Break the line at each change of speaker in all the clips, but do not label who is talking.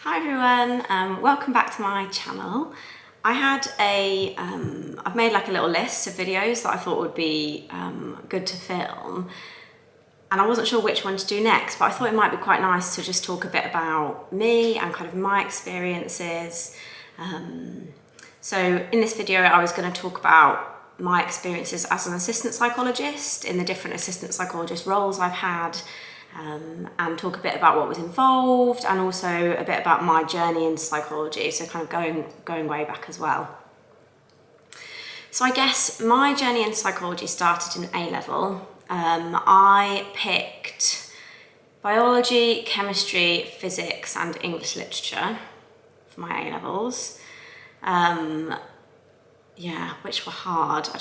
Hi everyone, welcome back to my channel. I've made like a little list of videos that I thought would be good to film, and I wasn't sure which one to do next, but I thought it might be quite nice to just talk a bit about me and kind of my experiences. So in this video I was going to talk about my experiences as an assistant psychologist in the different assistant psychologist roles I've had, and talk a bit about what was involved and also a bit about my journey into psychology, so kind of going way back as well. So I guess my journey into psychology started in A-level. I picked biology, chemistry, physics and English literature for my A-levels. Which were hard. I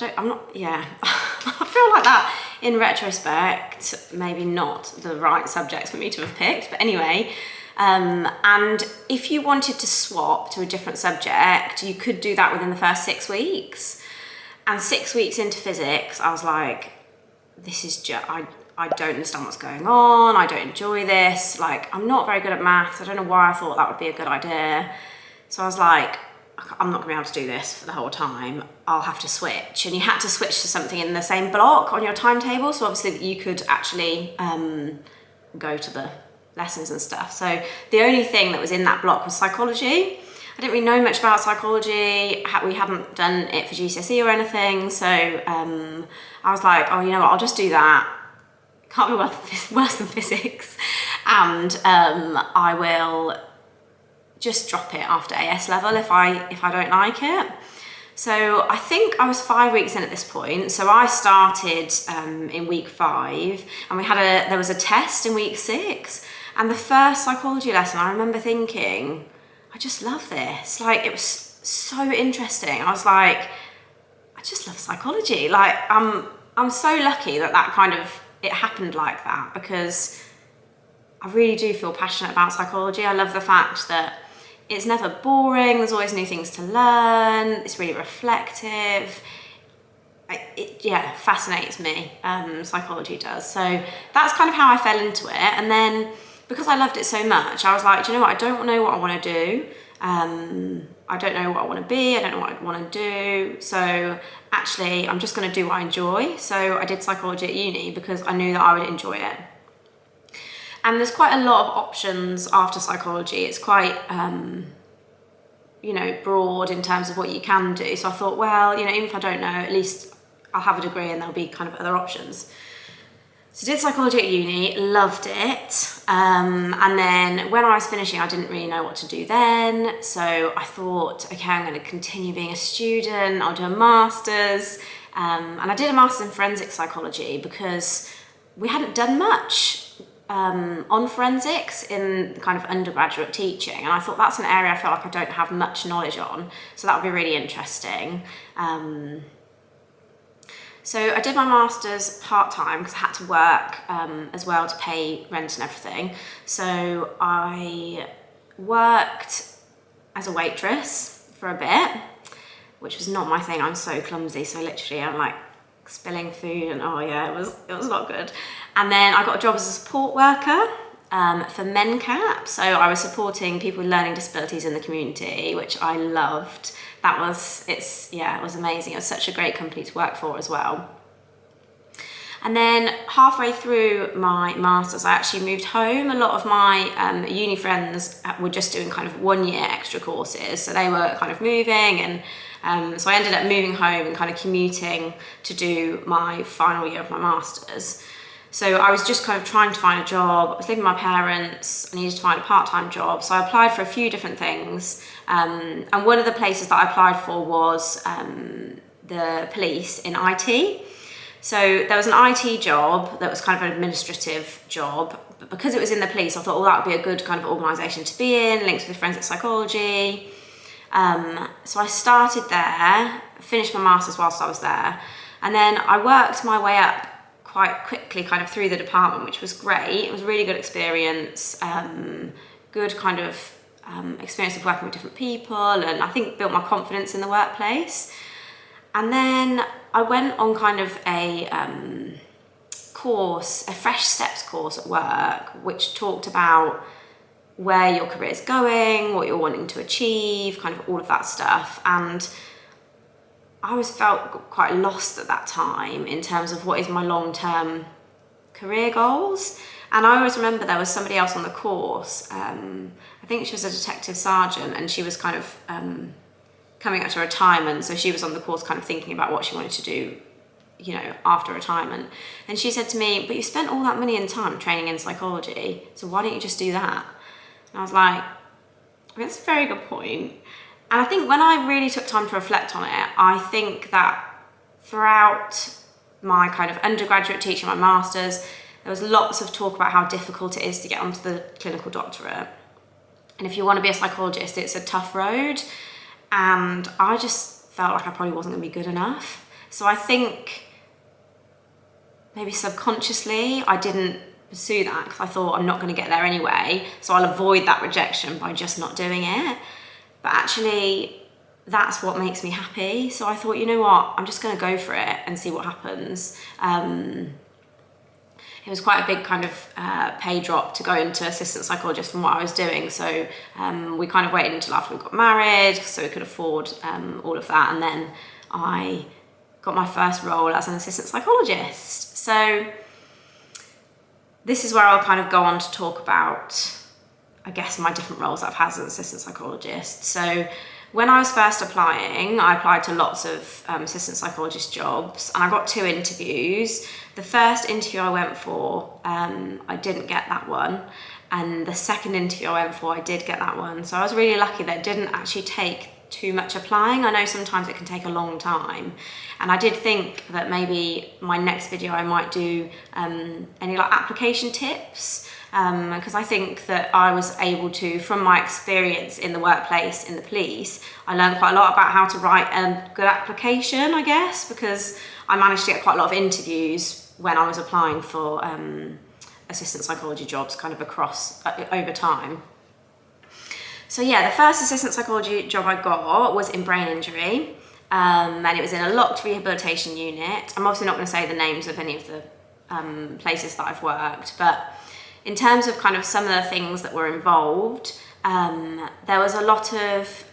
feel like that in retrospect, maybe not the right subjects for me to have picked, but anyway. And if you wanted to swap to a different subject, you could do that within the first 6 weeks. And 6 weeks into physics, I was like, this is just, I don't understand what's going on. I don't enjoy this. Like, I'm not very good at maths. I don't know why I thought that would be a good idea. So I was like, I'm not gonna be able to do this for the whole time. I'll have to switch. And you had to switch to something in the same block on your timetable. So obviously you could actually go to the lessons and stuff. So the only thing that was in that block was psychology. I didn't really know much about psychology. We hadn't done it for GCSE or anything. So I was like, oh, you know what, I'll just do that. Can't be worse than physics. And I will just drop it after AS level if I don't like it. So I think I was 5 weeks in at this point. So I started in week 5, and there was a test in week 6. And the first psychology lesson, I remember thinking, I just love this. Like, it was so interesting. I was like, I just love psychology. Like, I'm so lucky that kind of, it happened like that, because I really do feel passionate about psychology. I love the fact that it's never boring, there's always new things to learn, it's really reflective. It fascinates me, psychology does. So that's kind of how I fell into it. And then because I loved it so much, I was like, do you know what, I don't know what I want to do. I don't know what I want to be, I don't know what I want to do. So actually, I'm just going to do what I enjoy. So I did psychology at uni because I knew that I would enjoy it. And there's quite a lot of options after psychology. It's quite, broad in terms of what you can do. So I thought, well, even if I don't know, at least I'll have a degree and there'll be kind of other options. So I did psychology at uni, loved it. And then when I was finishing, I didn't really know what to do then. So I thought, okay, I'm going to continue being a student. I'll do a master's. And I did a master's in forensic psychology because we hadn't done much on forensics in kind of undergraduate teaching, and I thought that's an area I feel like I don't have much knowledge on, so that would be really interesting. So I did my master's part-time because I had to work as well to pay rent and everything. So I worked as a waitress for a bit, which was not my thing. I'm so clumsy, so literally I'm like spilling food, and it was not good. And then I got a job as a support worker for MenCap. So I was supporting people with learning disabilities in the community, which I loved. It was amazing. It was such a great company to work for as well. And then halfway through my master's, I actually moved home. A lot of my uni friends were just doing kind of 1 year extra courses. So they were kind of moving, and so I ended up moving home and kind of commuting to do my final year of my master's. So I was just kind of trying to find a job. I was living with my parents. I needed to find a part-time job. So I applied for a few different things. And one of the places that I applied for was the police in IT. So there was an IT job that was kind of an administrative job. But because it was in the police, I thought, well, that would be a good kind of organisation to be in, links with forensic psychology. So I started there, finished my master's whilst I was there. And then I worked my way up quite quickly kind of through the department, which was great. It was a really good experience, good kind of experience of working with different people, and I think built my confidence in the workplace. And then I went on kind of a fresh steps course at work, which talked about where your career is going, what you're wanting to achieve, kind of all of that stuff. And I always felt quite lost at that time in terms of what is my long-term career goals. And I always remember there was somebody else on the course, I think she was a detective sergeant, and she was kind of coming up to retirement, so she was on the course kind of thinking about what she wanted to do, you know, after retirement. And she said to me, but you spent all that money and time training in psychology, so why don't you just do that? And I was like, that's a very good point. And I think when I really took time to reflect on it, I think that throughout my kind of undergraduate teaching, my master's, there was lots of talk about how difficult it is to get onto the clinical doctorate. And if you want to be a psychologist, it's a tough road. And I just felt like I probably wasn't going to be good enough. So I think maybe subconsciously I didn't pursue that because I thought I'm not going to get there anyway, so I'll avoid that rejection by just not doing it. But actually that's what makes me happy. So I thought, you know what, I'm just going to go for it and see what happens. It was quite a big kind of pay drop to go into assistant psychologist from what I was doing. So we kind of waited until after we got married so we could afford all of that. And then I got my first role as an assistant psychologist. So this is where I'll kind of go on to talk about, I guess, my different roles I've had as an assistant psychologist. So when I was first applying, I applied to lots of assistant psychologist jobs, and I got 2 interviews. The first interview I went for, I didn't get that one. And the second interview I went for, I did get that one. So I was really lucky that it didn't actually take too much applying. I know sometimes it can take a long time. And I did think that maybe my next video I might do any like application tips, because I think that I was able to, from my experience in the workplace, in the police, I learned quite a lot about how to write a good application, I guess, because I managed to get quite a lot of interviews when I was applying for assistant psychology jobs kind of across over time. So yeah, the first assistant psychology job I got was in brain injury, and it was in a locked rehabilitation unit. I'm obviously not going to say the names of any of the places that I've worked, but in terms of kind of some of the things that were involved, there was a lot of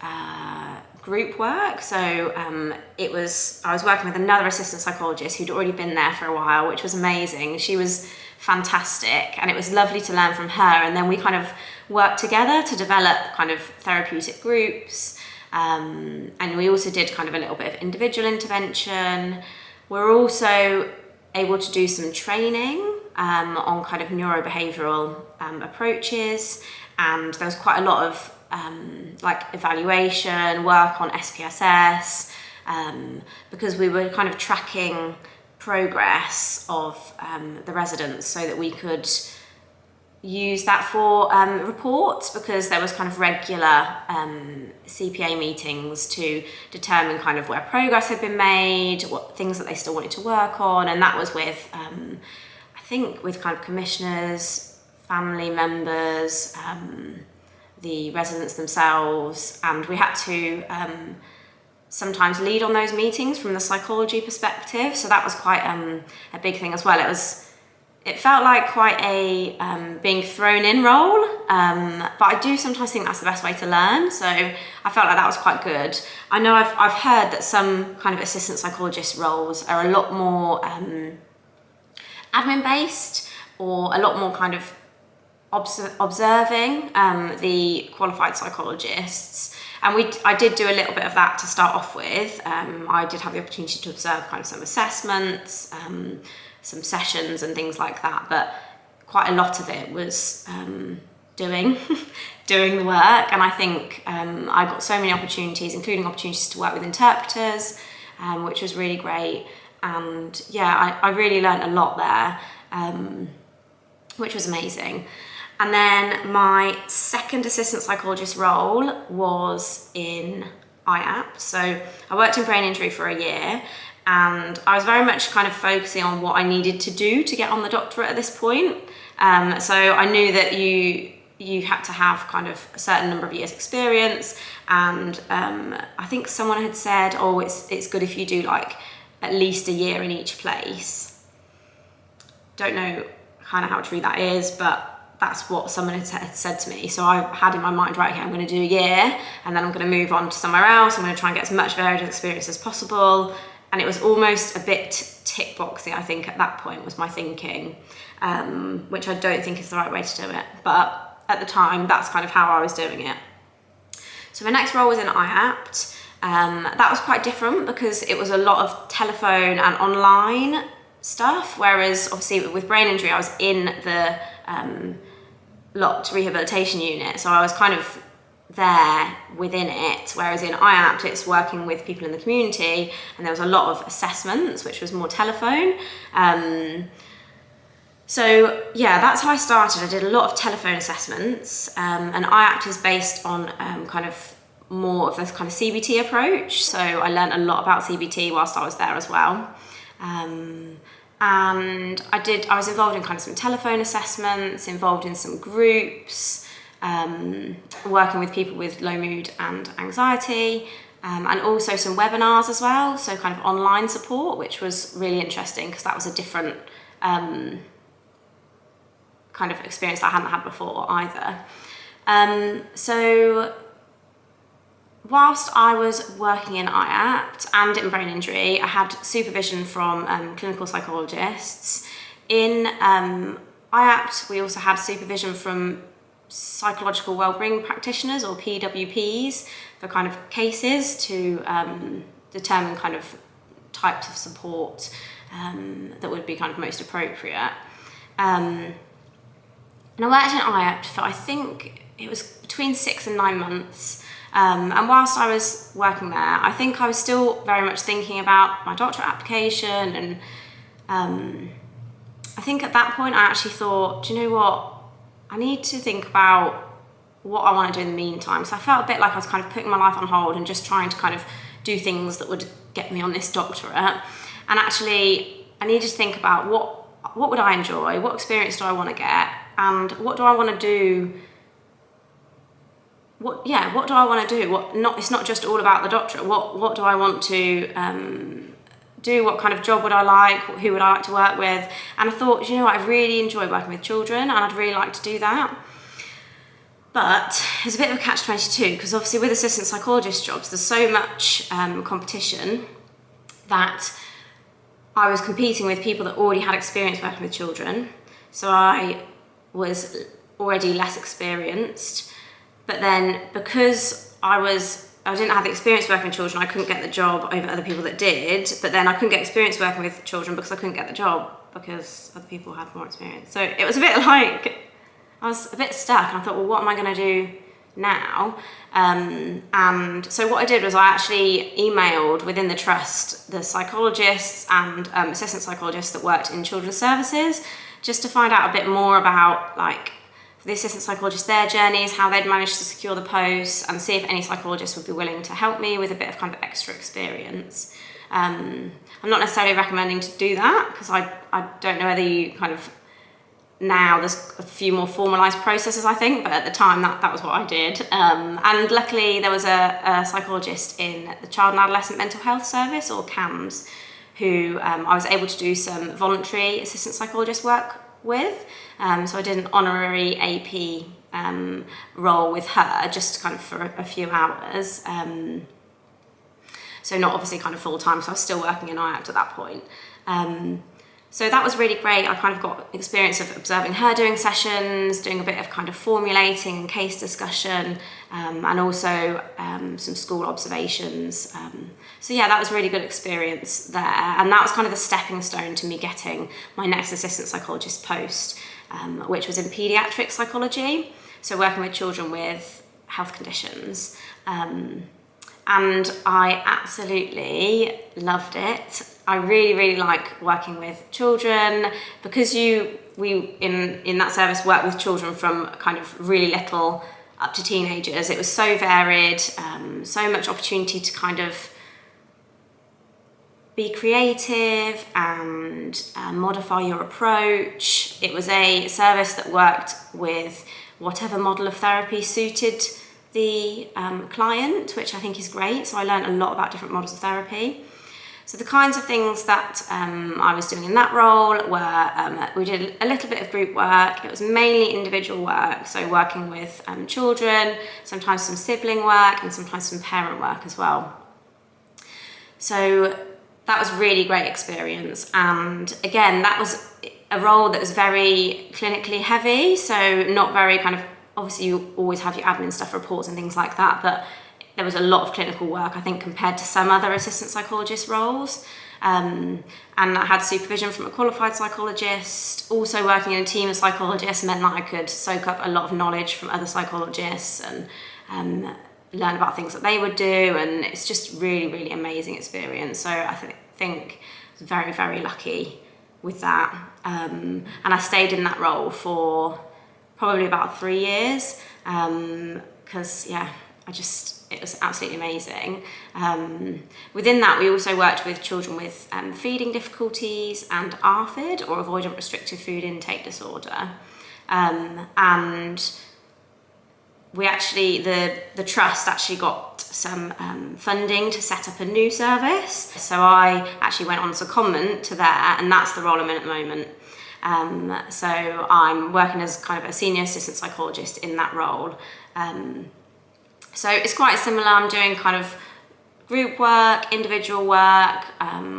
group work. So I was working with another assistant psychologist who'd already been there for a while, which was amazing. She was fantastic, and it was lovely to learn from her. And then we kind of worked together to develop kind of therapeutic groups. And we also did kind of a little bit of individual intervention. We're also able to do some training on kind of neurobehavioral approaches, and there was quite a lot of like evaluation work on SPSS, because we were kind of tracking progress of the residents so that we could use that for reports, because there was kind of regular CPA meetings to determine kind of where progress had been made, what things that they still wanted to work on. And that was with I think with kind of commissioners, family members, the residents themselves, and we had to sometimes lead on those meetings from the psychology perspective. So that was quite a big thing as well. It felt like quite a being thrown in role, but I do sometimes think that's the best way to learn. So I felt like that was quite good. I know I've heard that some kind of assistant psychologist roles are a lot more admin based, or a lot more kind of observing the qualified psychologists. And I did do a little bit of that to start off with. I did have the opportunity to observe kind of some assessments, some sessions and things like that, but quite a lot of it was doing the work. And I think I got so many opportunities, including opportunities to work with interpreters, which was really great. And yeah, I really learned a lot there, which was amazing. And then my second assistant psychologist role was in IAPT. So I worked in brain injury for a year, and I was very much kind of focusing on what I needed to do to get on the doctorate at this point. So I knew that you had to have kind of a certain number of years experience, and I think someone had said, oh, it's good if you do like at least a year in each place. Don't know kind of how true that is, but that's what someone had said to me. So I had in my mind, right, okay, I'm going to do a year and then I'm going to move on to somewhere else. I'm going to try and get as much varied experience as possible. And it was almost a bit tick boxy, I think, at that point was my thinking, which I don't think is the right way to do it. But at the time, that's kind of how I was doing it. So my next role was in IAPT. That was quite different because it was a lot of telephone and online stuff, whereas obviously with brain injury, I was in the locked rehabilitation unit, so I was kind of there within it, whereas in IAPT it's working with people in the community, and there was a lot of assessments, which was more telephone. So yeah, that's how I started. I did a lot of telephone assessments, and IAPT is based on kind of more of this kind of CBT approach, so I learned a lot about CBT whilst I was there as well. And I was involved in kind of some telephone assessments, involved in some groups, working with people with low mood and anxiety, and also some webinars as well, so kind of online support, which was really interesting because that was a different kind of experience that I hadn't had before either. So whilst I was working in IAPT and in brain injury, I had supervision from clinical psychologists. In IAPT, we also had supervision from psychological wellbeing practitioners, or PWPs, for kind of cases to determine kind of types of support that would be kind of most appropriate. And I worked in IAPT for, I think it was between 6 and 9 months. And whilst I was working there, I think I was still very much thinking about my doctorate application, and I think at that point I actually thought, do you know what, I need to think about what I want to do in the meantime. So I felt a bit like I was kind of putting my life on hold and just trying to kind of do things that would get me on this doctorate. And actually I needed to think about what would I enjoy, what experience do I want to get, and what do I want to do. What do I want to do? It's not just all about the doctorate. What do I want to do? What kind of job would I like? Who would I like to work with? And I thought, you know what, I really enjoy working with children, and I'd really like to do that. But it's a bit of a catch-22 because obviously with assistant psychologist jobs, there's so much competition that I was competing with people that already had experience working with children. So I was already less experienced. But then because I didn't have the experience working with children, I couldn't get the job over other people that did. But then I couldn't get experience working with children because I couldn't get the job because other people had more experience. So it was a bit like, I was a bit stuck, and I thought, well, what am I going to do now? And so what I did was I actually emailed within the trust the psychologists and assistant psychologists that worked in children's services, just to find out a bit more about, like, the assistant psychologists, their journeys, how they'd managed to secure the posts, and see if any psychologist would be willing to help me with a bit of kind of extra experience. I'm not necessarily recommending to do that because I don't know whether you kind of, now there's a few more formalised processes, I think, but at the time that was what I did. And luckily there was a psychologist in the Child and Adolescent Mental Health Service, or CAMS, who I was able to do some voluntary assistant psychologist work with. So I did an honorary AP role with her, just kind of for a few hours. So not obviously kind of full time, so I was still working in IAPT at that point. So that was really great. I kind of got experience of observing her doing sessions, doing a bit of kind of formulating and case discussion, and also some school observations. So yeah, that was really good experience there. And that was kind of the stepping stone to me getting my next assistant psychologist post, which was in paediatric psychology. So working with children with health conditions. And I absolutely loved it. I really, really like working with children because we in that service work with children from kind of really little up to teenagers. It was so varied, so much opportunity to kind of be creative and modify your approach. It was a service that worked with whatever model of therapy suited the client, which I think is great. So I learned a lot about different models of therapy. So the kinds of things that I was doing in that role were, we did a little bit of group work. It was mainly individual work, so working with children, sometimes some sibling work and sometimes some parent work as well. So that was really great experience. And again, that was a role that was very clinically heavy, so not very kind of, obviously you always have your admin stuff, reports and things like that, but there was a lot of clinical work, I think, compared to some other assistant psychologist roles. And I had supervision from a qualified psychologist. Also working in a team of psychologists meant that I could soak up a lot of knowledge from other psychologists and learn about things that they would do. And it's just really, really amazing experience. So I think I was very, very lucky with that. And I stayed in that role for probably about 3 years because, yeah, it was absolutely amazing. Within that, we also worked with children with feeding difficulties and ARFID, or avoidant restrictive food intake disorder. And we actually, the trust actually got some funding to set up a new service. So I actually went on secondment to there, and that's the role I'm in at the moment. So I'm working as kind of a senior assistant psychologist in that role. So it's quite similar. I'm doing kind of group work, individual work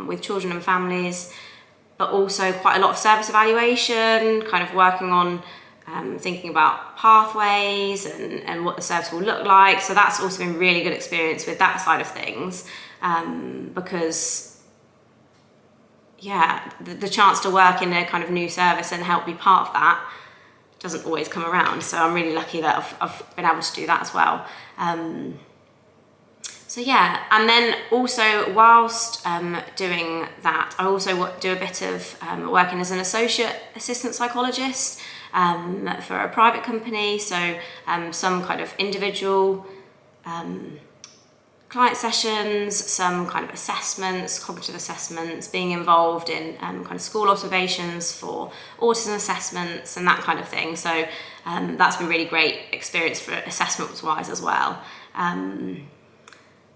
with children and families, but also quite a lot of service evaluation, kind of working on thinking about pathways and what the service will look like. So that's also been really good experience with that side of things because, yeah, the chance to work in a kind of new service and help be part of that doesn't always come around. So I'm really lucky that I've been able to do that as well. So yeah, and then also whilst doing that, I also do a bit of working as an associate assistant psychologist for a private company. So some kind of individual client sessions, some kind of assessments, cognitive assessments, being involved in kind of school observations for autism assessments and that kind of thing. So that's been really great experience for assessments wise as well.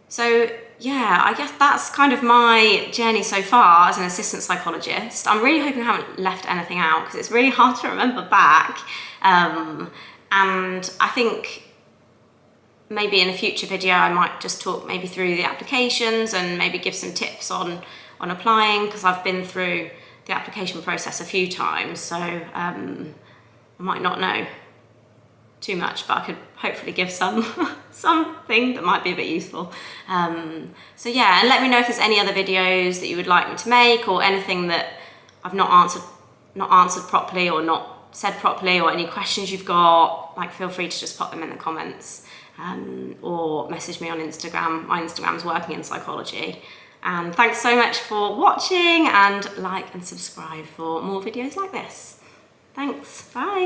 So yeah, I guess that's kind of my journey so far as an assistant psychologist. I'm really hoping I haven't left anything out because it's really hard to remember back. And I think maybe in a future video I might just talk maybe through the applications and maybe give some tips on applying, because I've been through the application process a few times, so I might not know too much, but I could hopefully give something that might be a bit useful. So yeah, and let me know if there's any other videos that you would like me to make, or anything that I've not answered properly or not said properly, or any questions you've got. Like, feel free to just pop them in the comments. Or message me on Instagram. My Instagram's Working in Psychology. And thanks so much for watching, and like and subscribe for more videos like this. Thanks, bye.